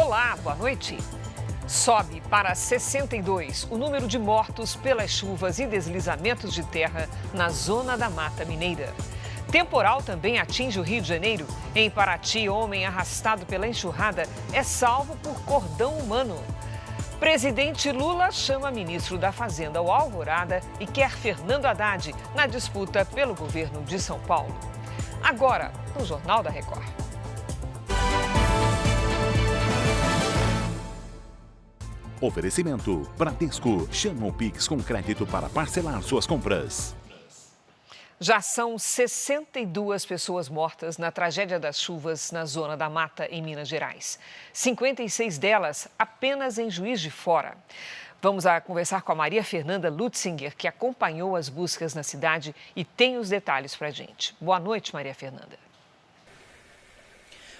Olá, boa noite. Sobe para 62 o número de mortos pelas chuvas e deslizamentos de terra na zona da Mata Mineira. Temporal também atinge o Rio de Janeiro. Em Paraty, homem arrastado pela enxurrada é salvo por cordão humano. Presidente Lula chama ministro da Fazenda ao Alvorada e quer Fernando Haddad na disputa pelo governo de São Paulo. Agora, no Jornal da Record. Oferecimento Bradesco. Chama o Pix com crédito para parcelar suas compras. Já são 62 pessoas mortas na tragédia das chuvas na zona da Mata, em Minas Gerais. 56 delas apenas em Juiz de Fora. Vamos conversar com a Maria Fernanda Lutzinger, que acompanhou as buscas na cidade e tem os detalhes para a gente. Boa noite, Maria Fernanda.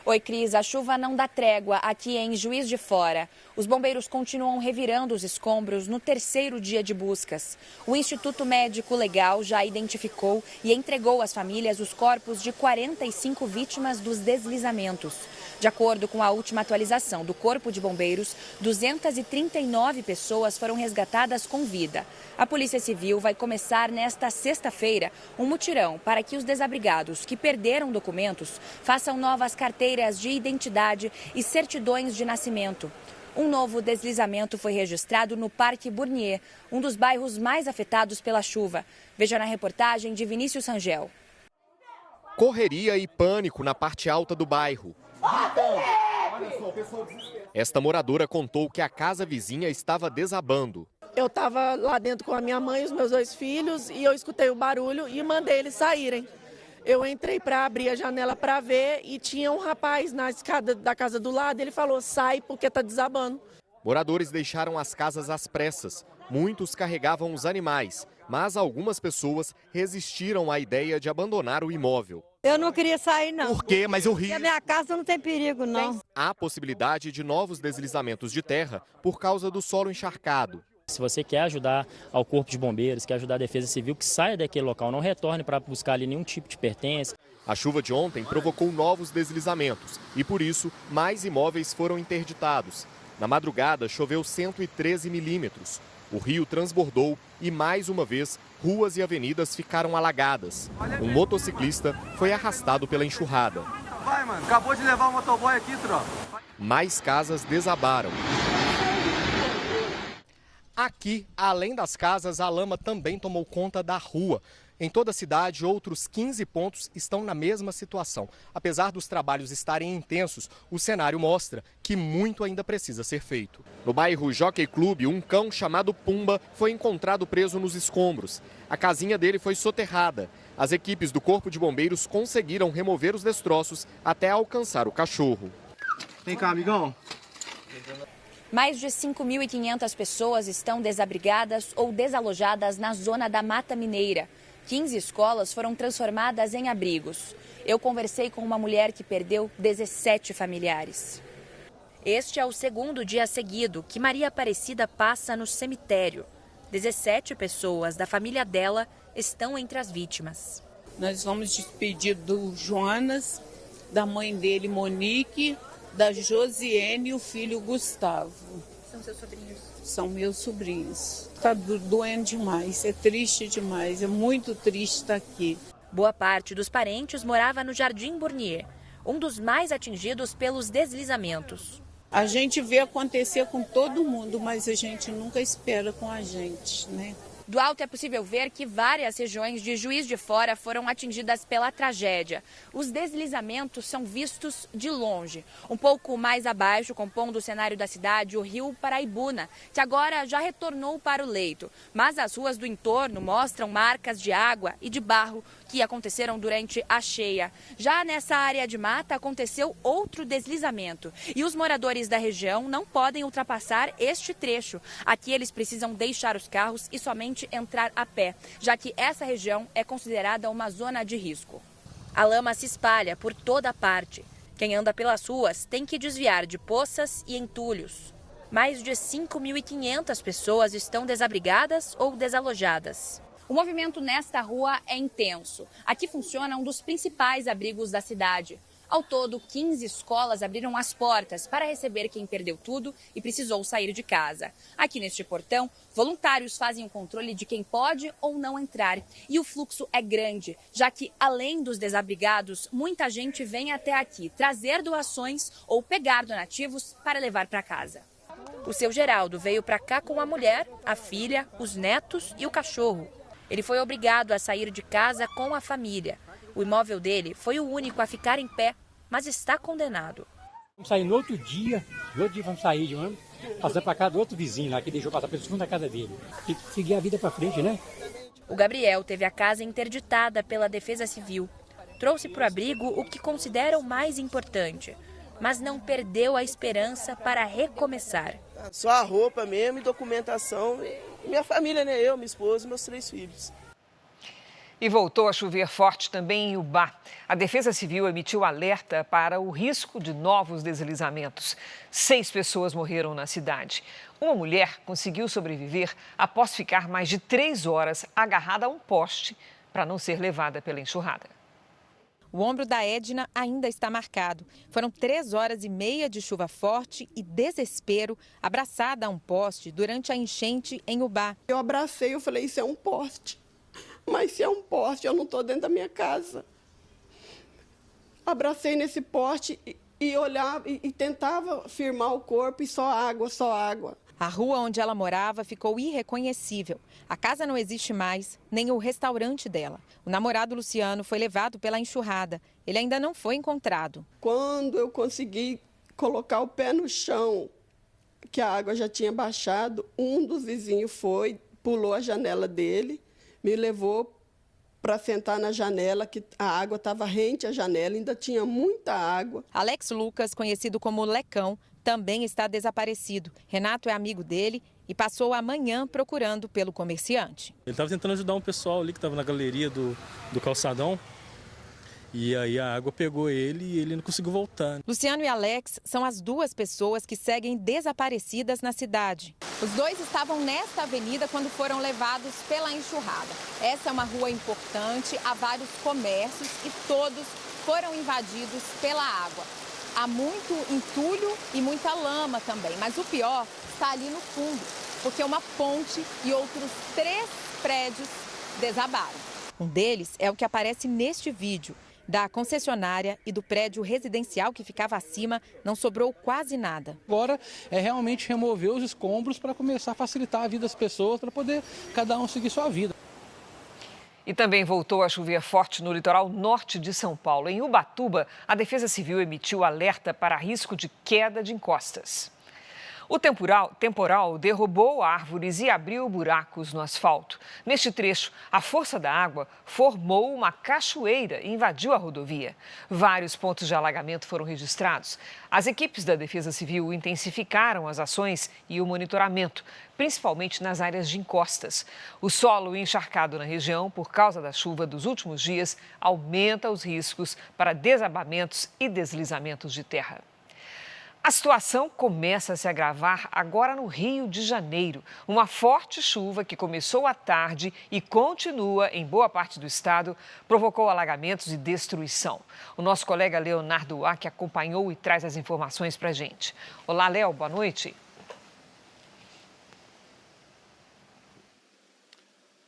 Oi, Cris. A chuva não dá trégua aqui em Juiz de Fora. Os bombeiros continuam revirando os escombros no terceiro dia de buscas. O Instituto Médico Legal já identificou e entregou às famílias os corpos de 45 vítimas dos deslizamentos. De acordo com a última atualização do Corpo de Bombeiros, 239 pessoas foram resgatadas com vida. A Polícia Civil vai começar nesta sexta-feira um mutirão para que os desabrigados que perderam documentos façam novas carteiras de identidade e certidões de nascimento. Um novo deslizamento foi registrado no Parque Bournier, um dos bairros mais afetados pela chuva. Veja na reportagem de Vinícius Rangel. Correria e pânico na parte alta do bairro. Esta moradora contou que a casa vizinha estava desabando. Eu estava lá dentro com a minha mãe e os meus 2 filhos e eu escutei o barulho e mandei eles saírem. Eu entrei para abrir a janela para ver e tinha um rapaz na escada da casa do lado. Ele falou, sai porque está desabando. Moradores deixaram as casas às pressas. Muitos carregavam os animais, mas algumas pessoas resistiram à ideia de abandonar o imóvel. Eu não queria sair, não. Por quê? Mas o rio... Porque a minha casa não tem perigo, não. Há possibilidade de novos deslizamentos de terra por causa do solo encharcado. Se você quer ajudar ao Corpo de Bombeiros, quer ajudar a Defesa Civil, que saia daquele local, não retorne para buscar ali nenhum tipo de pertence. A chuva de ontem provocou novos deslizamentos e, por isso, mais imóveis foram interditados. Na madrugada, choveu 113 milímetros. O rio transbordou e, mais uma vez, ruas e avenidas ficaram alagadas. Um motociclista foi arrastado pela enxurrada. Vai, mano. Acabou de levar o motoboy aqui, troca. Mais casas desabaram. Aqui, além das casas, a lama também tomou conta da rua. Em toda a cidade, outros 15 pontos estão na mesma situação. Apesar dos trabalhos estarem intensos, o cenário mostra que muito ainda precisa ser feito. No bairro Jockey Club, um cão chamado Pumba foi encontrado preso nos escombros. A casinha dele foi soterrada. As equipes do Corpo de Bombeiros conseguiram remover os destroços até alcançar o cachorro. Vem cá, amigão. Mais de 5.500 pessoas estão desabrigadas ou desalojadas na zona da Mata Mineira. 15 escolas foram transformadas em abrigos. Eu conversei com uma mulher que perdeu 17 familiares. Este é o segundo dia seguido que Maria Aparecida passa no cemitério. 17 pessoas da família dela estão entre as vítimas. Nós vamos despedir do Jonas, da mãe dele, Monique, da Josiane e o filho Gustavo. São seus sobrinhos? São meus sobrinhos. Está doendo demais, é triste demais, é muito triste estar aqui. Boa parte dos parentes morava no Jardim Bournier, um dos mais atingidos pelos deslizamentos. A gente vê acontecer com todo mundo, mas a gente nunca espera com a gente, né? Do alto é possível ver que várias regiões de Juiz de Fora foram atingidas pela tragédia. Os deslizamentos são vistos de longe. Um pouco mais abaixo, compondo o cenário da cidade, o rio Paraibuna, que agora já retornou para o leito. Mas as ruas do entorno mostram marcas de água e de barro que aconteceram durante a cheia. Já nessa área de mata aconteceu outro deslizamento e os moradores da região não podem ultrapassar este trecho. Aqui eles precisam deixar os carros e somente entrar a pé, já que essa região é considerada uma zona de risco. A lama se espalha por toda parte. Quem anda pelas ruas tem que desviar de poças e entulhos. Mais de 5.500 pessoas estão desabrigadas ou desalojadas. O movimento nesta rua é intenso. Aqui funciona um dos principais abrigos da cidade. Ao todo, 15 escolas abriram as portas para receber quem perdeu tudo e precisou sair de casa. Aqui neste portão, voluntários fazem o controle de quem pode ou não entrar. E o fluxo é grande, já que, além dos desabrigados, muita gente vem até aqui trazer doações ou pegar donativos para levar para casa. O seu Geraldo veio para cá com a mulher, a filha, os netos e o cachorro. Ele foi obrigado a sair de casa com a família. O imóvel dele foi o único a ficar em pé, mas está condenado. Vamos sair no outro dia vamos sair de ônibus, passar para casa do outro vizinho lá, que deixou passar pelo fundo da casa dele. E seguir a vida para frente, né? O Gabriel teve a casa interditada pela Defesa Civil. Trouxe para o abrigo o que considera o mais importante, mas não perdeu a esperança para recomeçar. Só a roupa mesmo e documentação. E minha família, né? Eu, minha esposa e meus 3 filhos. E voltou a chover forte também em Ubá. A Defesa Civil emitiu alerta para o risco de novos deslizamentos. 6 pessoas morreram na cidade. Uma mulher conseguiu sobreviver após ficar mais de 3 horas agarrada a um poste para não ser levada pela enxurrada. O ombro da Edna ainda está marcado. Foram 3 horas e meia de chuva forte e desespero, abraçada a um poste durante a enchente em Ubá. Eu abracei, eu falei, isso é um poste. Mas se é um poste, eu não estou dentro da minha casa. Abracei nesse poste e olhava e tentava firmar o corpo e só água, só água. A rua onde ela morava ficou irreconhecível. A casa não existe mais, nem o restaurante dela. O namorado Luciano foi levado pela enxurrada. Ele ainda não foi encontrado. Quando eu consegui colocar o pé no chão, que a água já tinha baixado, um dos vizinhos pulou a janela dele, me levou para sentar na janela, que a água estava rente à janela, ainda tinha muita água. Alex Lucas, conhecido como Lecão, também está desaparecido. Renato é amigo dele e passou a manhã procurando pelo comerciante. Ele estava tentando ajudar um pessoal ali que estava na galeria do calçadão. E aí a água pegou ele e ele não conseguiu voltar. Luciano e Alex são as 2 pessoas que seguem desaparecidas na cidade. Os 2 estavam nesta avenida quando foram levados pela enxurrada. Essa é uma rua importante, há vários comércios e todos foram invadidos pela água. Há muito entulho e muita lama também, mas o pior está ali no fundo, porque uma ponte e outros 3 prédios desabaram. Um deles é o que aparece neste vídeo. Da concessionária e do prédio residencial que ficava acima, não sobrou quase nada. Agora é realmente remover os escombros para começar a facilitar a vida das pessoas, para poder cada um seguir sua vida. E também voltou a chover forte no litoral norte de São Paulo. Em Ubatuba, a Defesa Civil emitiu alerta para risco de queda de encostas. O temporal derrubou árvores e abriu buracos no asfalto. Neste trecho, a força da água formou uma cachoeira e invadiu a rodovia. Vários pontos de alagamento foram registrados. As equipes da Defesa Civil intensificaram as ações e o monitoramento, principalmente nas áreas de encostas. O solo encharcado na região, por causa da chuva dos últimos dias, aumenta os riscos para desabamentos e deslizamentos de terra. A situação começa a se agravar agora no Rio de Janeiro. Uma forte chuva que começou à tarde e continua em boa parte do estado provocou alagamentos e destruição. O nosso colega Leonardo Aque acompanhou e traz as informações para a gente. Olá, Léo, boa noite.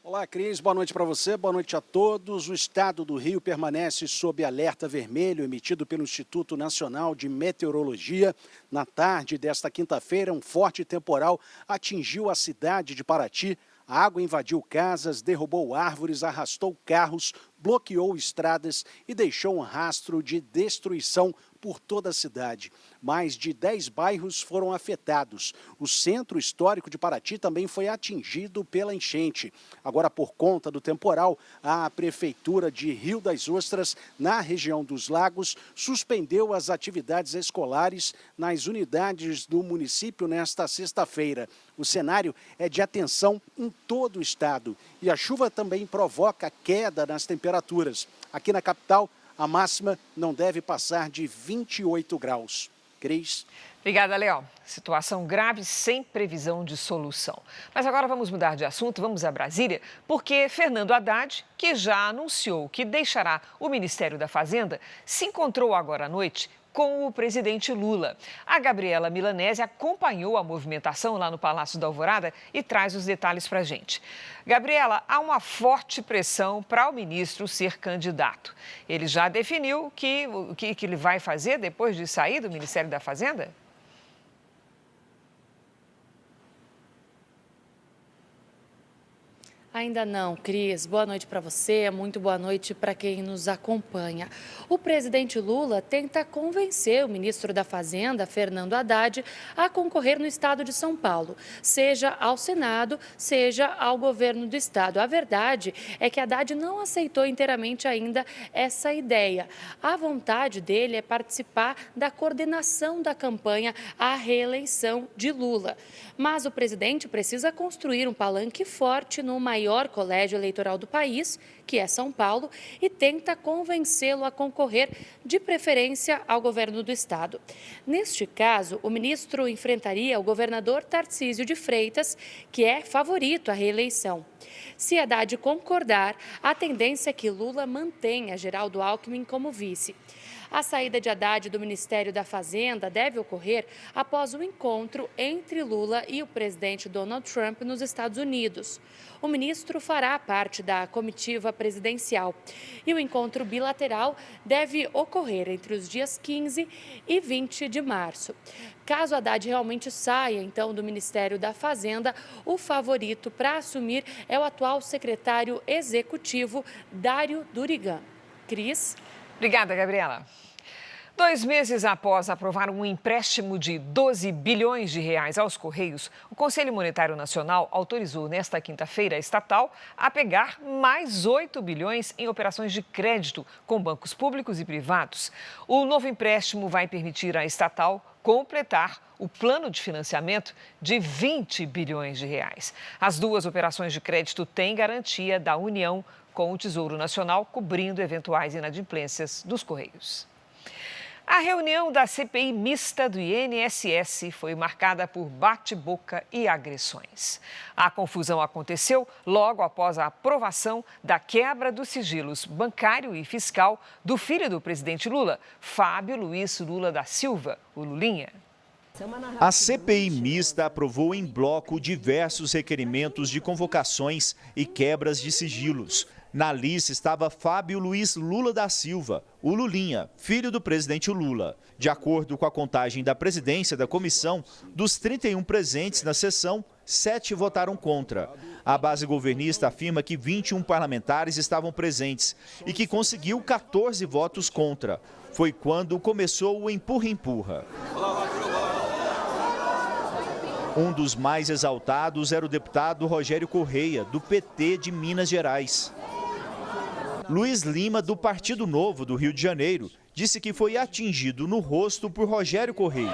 Olá, Cris. Boa noite para você, boa noite a todos. O estado do Rio permanece sob alerta vermelho emitido pelo Instituto Nacional de Meteorologia. Na tarde desta quinta-feira, um forte temporal atingiu a cidade de Paraty. A água invadiu casas, derrubou árvores, arrastou carros, bloqueou estradas e deixou um rastro de destruição por toda a cidade. Mais de 10 bairros foram afetados. O centro histórico de Paraty também foi atingido pela enchente. Agora, por conta do temporal, a Prefeitura de Rio das Ostras, na região dos Lagos, suspendeu as atividades escolares nas unidades do município nesta sexta-feira. O cenário é de atenção em todo o estado. E a chuva também provoca queda nas temperaturas. Aqui na capital, a máxima não deve passar de 28 graus. Cris? Obrigada, Léo. Situação grave sem previsão de solução. Mas agora vamos mudar de assunto, vamos a Brasília, porque Fernando Haddad, que já anunciou que deixará o Ministério da Fazenda, se encontrou agora à noite com o presidente Lula. A Gabriela Milanese acompanhou a movimentação lá no Palácio da Alvorada e traz os detalhes para a gente. Gabriela, há uma forte pressão para o ministro ser candidato. Ele já definiu o que ele vai fazer depois de sair do Ministério da Fazenda? Ainda não, Cris. Boa noite para você, muito boa noite para quem nos acompanha. O presidente Lula tenta convencer o ministro da Fazenda, Fernando Haddad, a concorrer no estado de São Paulo, seja ao Senado, seja ao governo do estado. A verdade é que Haddad não aceitou inteiramente ainda essa ideia. A vontade dele é participar da coordenação da campanha à reeleição de Lula. Mas o presidente precisa construir um palanque forte no maior colégio eleitoral do país, que é São Paulo, e tenta convencê-lo a concorrer de preferência ao governo do estado. Neste caso, o ministro enfrentaria o governador Tarcísio de Freitas, que é favorito à reeleição. Se Haddad concordar, a tendência é que Lula mantenha Geraldo Alckmin como vice. A saída de Haddad do Ministério da Fazenda deve ocorrer após o encontro entre Lula e o presidente Donald Trump nos Estados Unidos. O ministro fará parte da comitiva presidencial e o encontro bilateral deve ocorrer entre os dias 15 e 20 de março. Caso Haddad realmente saia, então, do Ministério da Fazenda, o favorito para assumir é o atual secretário executivo, Dário Durigan. Cris? Obrigada, Gabriela. 2 meses após aprovar um empréstimo de 12 bilhões de reais aos Correios, o Conselho Monetário Nacional autorizou nesta quinta-feira a estatal a pegar mais 8 bilhões em operações de crédito com bancos públicos e privados. O novo empréstimo vai permitir à estatal completar o plano de financiamento de 20 bilhões de reais. As duas operações de crédito têm garantia da União com o Tesouro Nacional cobrindo eventuais inadimplências dos Correios. A reunião da CPI mista do INSS foi marcada por bate-boca e agressões. A confusão aconteceu logo após a aprovação da quebra dos sigilos bancário e fiscal do filho do presidente Lula, Fábio Luiz Lula da Silva, o Lulinha. A CPI mista aprovou em bloco diversos requerimentos de convocações e quebras de sigilos. Na lista estava Fábio Luiz Lula da Silva, o Lulinha, filho do presidente Lula. De acordo com a contagem da presidência da comissão, dos 31 presentes na sessão, 7 votaram contra. A base governista afirma que 21 parlamentares estavam presentes e que conseguiu 14 votos contra. Foi quando começou o empurra-empurra. Um dos mais exaltados era o deputado Rogério Correia, do PT de Minas Gerais. Luiz Lima, do Partido Novo do Rio de Janeiro, disse que foi atingido no rosto por Rogério Correia.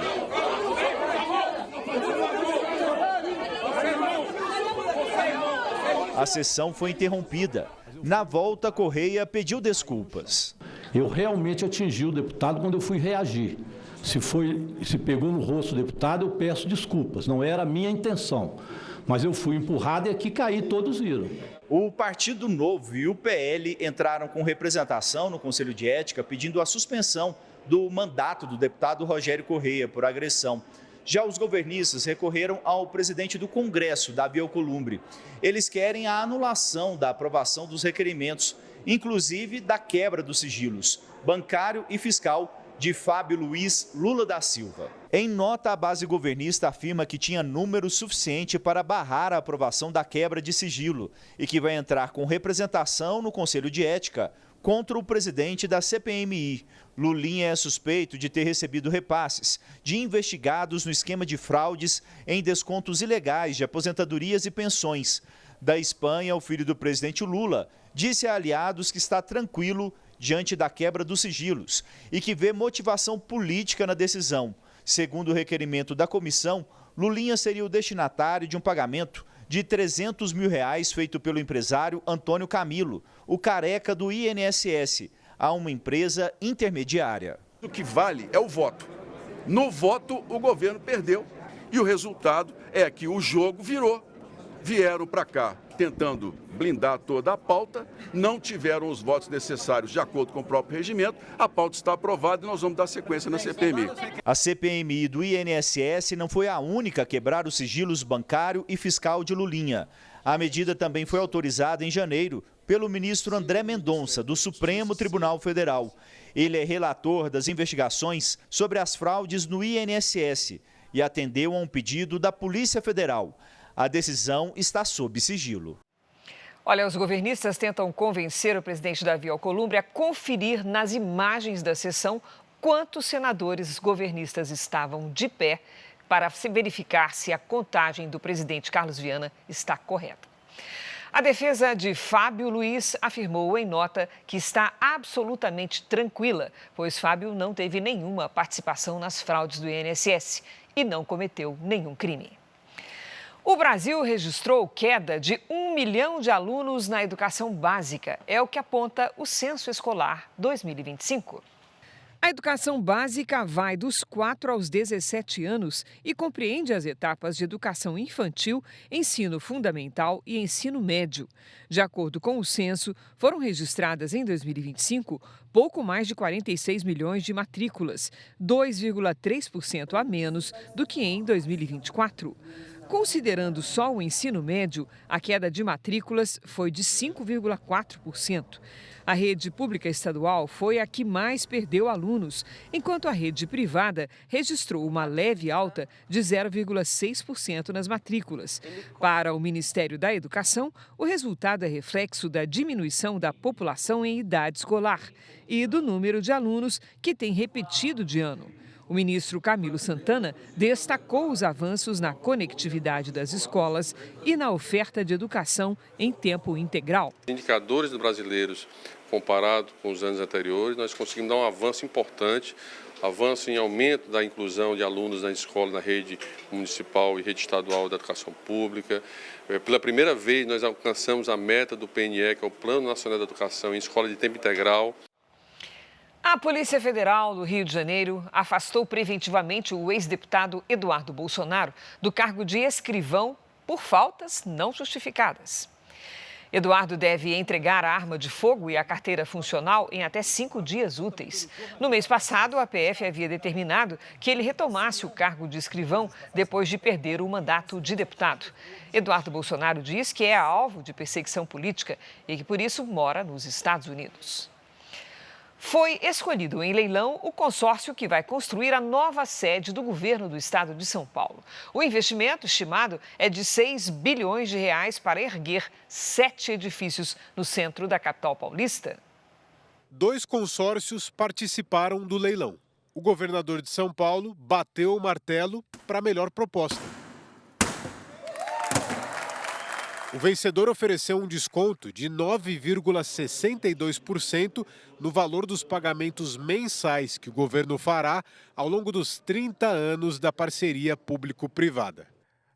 A sessão foi interrompida. Na volta, Correia pediu desculpas. Eu realmente atingi o deputado quando eu fui reagir. Se pegou no rosto do deputado, eu peço desculpas. Não era a minha intenção. Mas eu fui empurrado e aqui caí, todos viram. O Partido Novo e o PL entraram com representação no Conselho de Ética pedindo a suspensão do mandato do deputado Rogério Correia por agressão. Já os governistas recorreram ao presidente do Congresso, Davi Alcolumbre. Eles querem a anulação da aprovação dos requerimentos, inclusive da quebra dos sigilos bancário e fiscal de Fábio Luiz Lula da Silva. Em nota, a base governista afirma que tinha número suficiente para barrar a aprovação da quebra de sigilo e que vai entrar com representação no Conselho de Ética contra o presidente da CPMI. Lulinha é suspeito de ter recebido repasses de investigados no esquema de fraudes em descontos ilegais de aposentadorias e pensões. Da Espanha, o filho do presidente Lula disse a aliados que está tranquilo diante da quebra dos sigilos e que vê motivação política na decisão. Segundo o requerimento da comissão, Lulinha seria o destinatário de um pagamento de R$300 mil feito pelo empresário Antônio Camilo, o careca do INSS, a uma empresa intermediária. O que vale é o voto. No voto, o governo perdeu E o resultado é que o jogo virou. Vieram para cá tentando blindar toda a pauta, não tiveram os votos necessários de acordo com o próprio regimento, a pauta está aprovada e nós vamos dar sequência na CPMI. A CPMI do INSS não foi a única a quebrar os sigilos bancário e fiscal de Lulinha. A medida também foi autorizada em janeiro pelo ministro André Mendonça, do Supremo Tribunal Federal. Ele é relator das investigações sobre as fraudes no INSS e atendeu a um pedido da Polícia Federal. A decisão está sob sigilo. Olha, os governistas tentam convencer o presidente Davi Alcolumbre a conferir nas imagens da sessão quantos senadores governistas estavam de pé para verificar se a contagem do presidente Carlos Viana está correta. A defesa de Fábio Luiz afirmou em nota que está absolutamente tranquila, pois Fábio não teve nenhuma participação nas fraudes do INSS e não cometeu nenhum crime. O Brasil registrou queda de 1 milhão de alunos na educação básica. É o que aponta o Censo Escolar 2025. A educação básica vai dos 4 aos 17 anos e compreende as etapas de educação infantil, ensino fundamental e ensino médio. De acordo com o censo, foram registradas em 2025 pouco mais de 46 milhões de matrículas, 2,3% a menos do que em 2024. Considerando só o ensino médio, a queda de matrículas foi de 5,4%. A rede pública estadual foi a que mais perdeu alunos, enquanto a rede privada registrou uma leve alta de 0,6% nas matrículas. Para o Ministério da Educação, o resultado é reflexo da diminuição da população em idade escolar e do número de alunos que tem repetido de ano. O ministro Camilo Santana destacou os avanços na conectividade das escolas e na oferta de educação em tempo integral. Indicadores brasileiros, comparado com os anos anteriores, nós conseguimos dar um avanço importante, avanço em aumento da inclusão de alunos na escola, na rede municipal e rede estadual da educação pública. Pela primeira vez, nós alcançamos a meta do PNE, que é o Plano Nacional de Educação em Escola de Tempo Integral. A Polícia Federal do Rio de Janeiro afastou preventivamente o ex-deputado Eduardo Bolsonaro do cargo de escrivão por faltas não justificadas. Eduardo deve entregar a arma de fogo e a carteira funcional em até 5 dias úteis. No mês passado, a PF havia determinado que ele retomasse o cargo de escrivão depois de perder o mandato de deputado. Eduardo Bolsonaro diz que é alvo de perseguição política e que, por isso, mora nos Estados Unidos. Foi escolhido em leilão o consórcio que vai construir a nova sede do governo do estado de São Paulo. O investimento estimado é de 6 bilhões de reais para erguer 7 edifícios no centro da capital paulista. 2 consórcios participaram do leilão. O governador de São Paulo bateu o martelo para a melhor proposta. O vencedor ofereceu um desconto de 9,62% no valor dos pagamentos mensais que o governo fará ao longo dos 30 anos da parceria público-privada.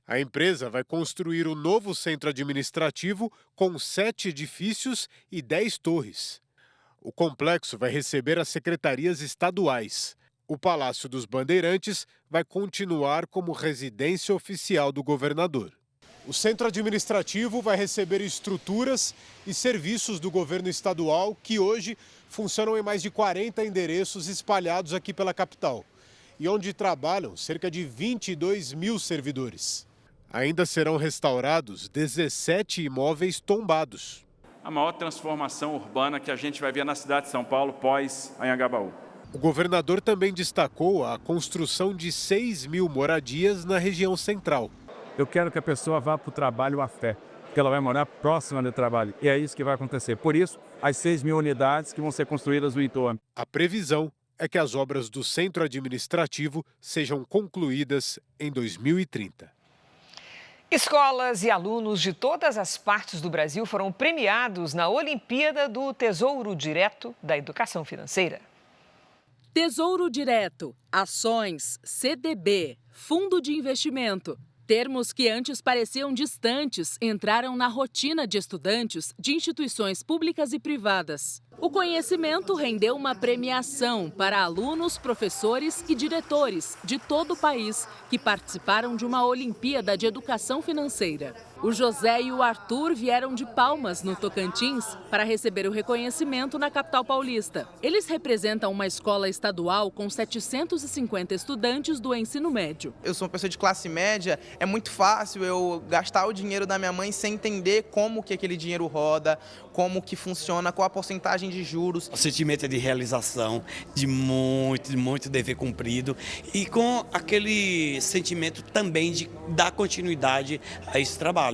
A empresa vai construir o novo centro administrativo com 7 edifícios e 10 torres. O complexo vai receber as secretarias estaduais. O Palácio dos Bandeirantes vai continuar como residência oficial do governador. O centro administrativo vai receber estruturas e serviços do governo estadual que hoje funcionam em mais de 40 endereços espalhados aqui pela capital e onde trabalham cerca de 22 mil servidores. Ainda serão restaurados 17 imóveis tombados. A maior transformação urbana que a gente vai ver na cidade de São Paulo pós-Anhangabaú. O governador também destacou a construção de 6 mil moradias na região central. Eu quero que a pessoa vá para o trabalho a pé, porque ela vai morar próxima do trabalho. E é isso que vai acontecer. Por isso, as 6 mil unidades que vão ser construídas no entorno. A previsão é que as obras do centro administrativo sejam concluídas em 2030. Escolas e alunos de todas as partes do Brasil foram premiados na Olimpíada do Tesouro Direto da Educação Financeira. Tesouro Direto, ações, CDB, Fundo de Investimento. Termos que antes pareciam distantes entraram na rotina de estudantes de instituições públicas e privadas. O conhecimento rendeu uma premiação para alunos, professores e diretores de todo o país que participaram de uma Olimpíada de Educação Financeira. O José e o Arthur vieram de Palmas, no Tocantins, para receber o reconhecimento na capital paulista. Eles representam uma escola estadual com 750 estudantes do ensino médio. Eu sou uma pessoa de classe média, é muito fácil eu gastar o dinheiro da minha mãe sem entender como que aquele dinheiro roda, como que funciona, qual a porcentagem de juros. O sentimento é de realização, de muito dever cumprido e com aquele sentimento também de dar continuidade a esse trabalho.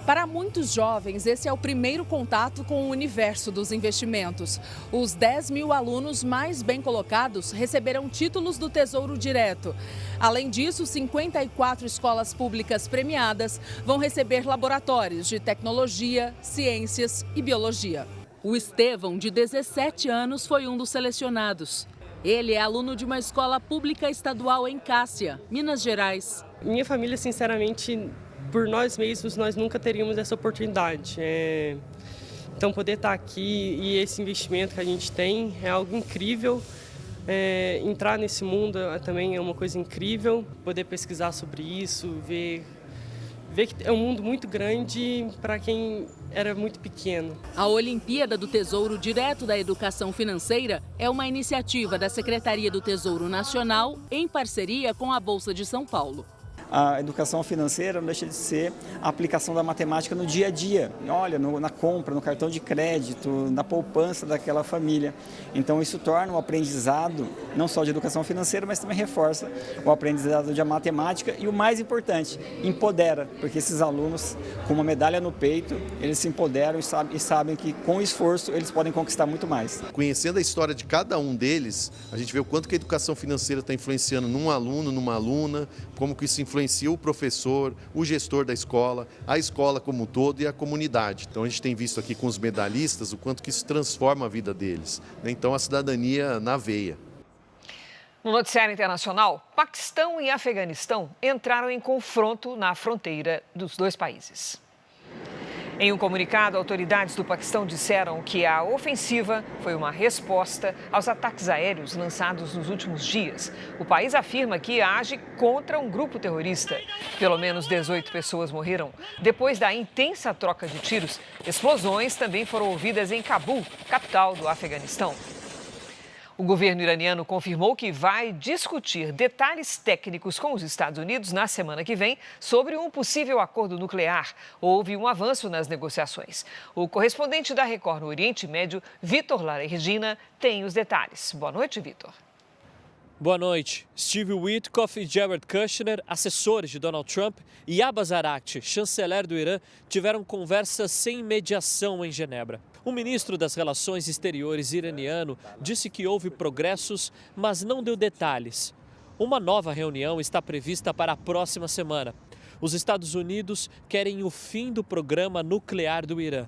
Para muitos jovens, esse é o primeiro contato com o universo dos investimentos. Os 10 mil alunos mais bem colocados receberão títulos do Tesouro Direto. Além disso, 54 escolas públicas premiadas vão receber laboratórios de tecnologia, ciências e biologia. O Estevão, de 17 anos, foi um dos selecionados. Ele é aluno de uma escola pública estadual em Cássia, Minas Gerais. Minha família, sinceramente, por nós mesmos, nós nunca teríamos essa oportunidade. Então, poder estar aqui e esse investimento que a gente tem é algo incrível. Entrar nesse mundo também é uma coisa incrível. Poder pesquisar sobre isso, ver que é um mundo muito grande para quem era muito pequeno. A Olimpíada do Tesouro Direto da Educação Financeira é uma iniciativa da Secretaria do Tesouro Nacional em parceria com a Bolsa de São Paulo. A educação financeira não deixa de ser a aplicação da matemática no dia a dia. Olha, na compra, no cartão de crédito, na poupança daquela família. Então isso torna o aprendizado não só de educação financeira, mas também reforça o aprendizado de matemática e o mais importante, empodera, porque esses alunos com uma medalha no peito, eles se empoderam e sabem que com esforço eles podem conquistar muito mais. Conhecendo a história de cada um deles, a gente vê o quanto que a educação financeira está influenciando num aluno, numa aluna, como que isso influencia o professor, o gestor da escola, a escola como um todo e a comunidade. Então a gente tem visto aqui com os medalhistas o quanto que isso transforma a vida deles. Então a cidadania na veia. No noticiário internacional, Paquistão e Afeganistão entraram em confronto na fronteira dos dois países. Em um comunicado, autoridades do Paquistão disseram que a ofensiva foi uma resposta aos ataques aéreos lançados nos últimos dias. O país afirma que age contra um grupo terrorista. Pelo menos 18 pessoas morreram. Depois da intensa troca de tiros, explosões também foram ouvidas em Cabul, capital do Afeganistão. O governo iraniano confirmou que vai discutir detalhes técnicos com os Estados Unidos na semana que vem sobre um possível acordo nuclear. Houve um avanço nas negociações. O correspondente da Record no Oriente Médio, Vitor Laregina, tem os detalhes. Boa noite, Vitor. Boa noite. Steve Witkoff e Jared Kushner, assessores de Donald Trump, e Abbas Araghchi, chanceler do Irã, tiveram conversas sem mediação em Genebra. O ministro das Relações Exteriores iraniano disse que houve progressos, mas não deu detalhes. Uma nova reunião está prevista para a próxima semana. Os Estados Unidos querem o fim do programa nuclear do Irã.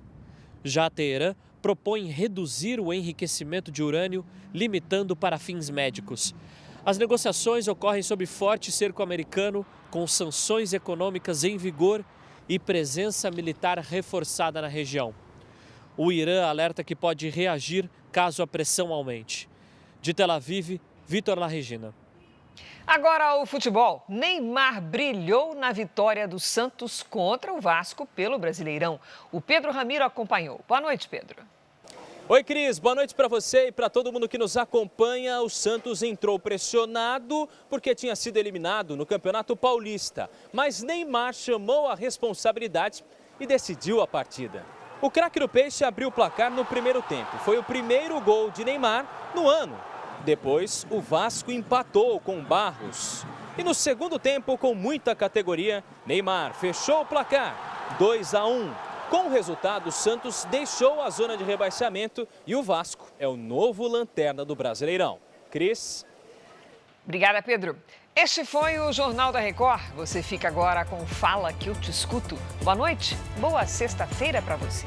Já Teherã propõe reduzir o enriquecimento de urânio, limitando para fins médicos. As negociações ocorrem sob forte cerco americano, com sanções econômicas em vigor e presença militar reforçada na região. O Irã alerta que pode reagir caso a pressão aumente. De Tel Aviv, Vitor Laregina. Agora o futebol. Neymar brilhou na vitória do Santos contra o Vasco pelo Brasileirão. O Pedro Ramiro acompanhou. Boa noite, Pedro. Oi, Cris. Boa noite para você e para todo mundo que nos acompanha. O Santos entrou pressionado porque tinha sido eliminado no Campeonato Paulista. Mas Neymar chamou a responsabilidade e decidiu a partida. O craque do Peixe abriu o placar no primeiro tempo. Foi o primeiro gol de Neymar no ano. Depois, o Vasco empatou com Barros. E no segundo tempo, com muita categoria, Neymar fechou o placar, 2-1. Com o resultado, o Santos deixou a zona de rebaixamento e o Vasco é o novo lanterna do Brasileirão. Cris. Obrigada, Pedro. Este foi o Jornal da Record. Você fica agora com Fala que eu te escuto. Boa noite, boa sexta-feira para você.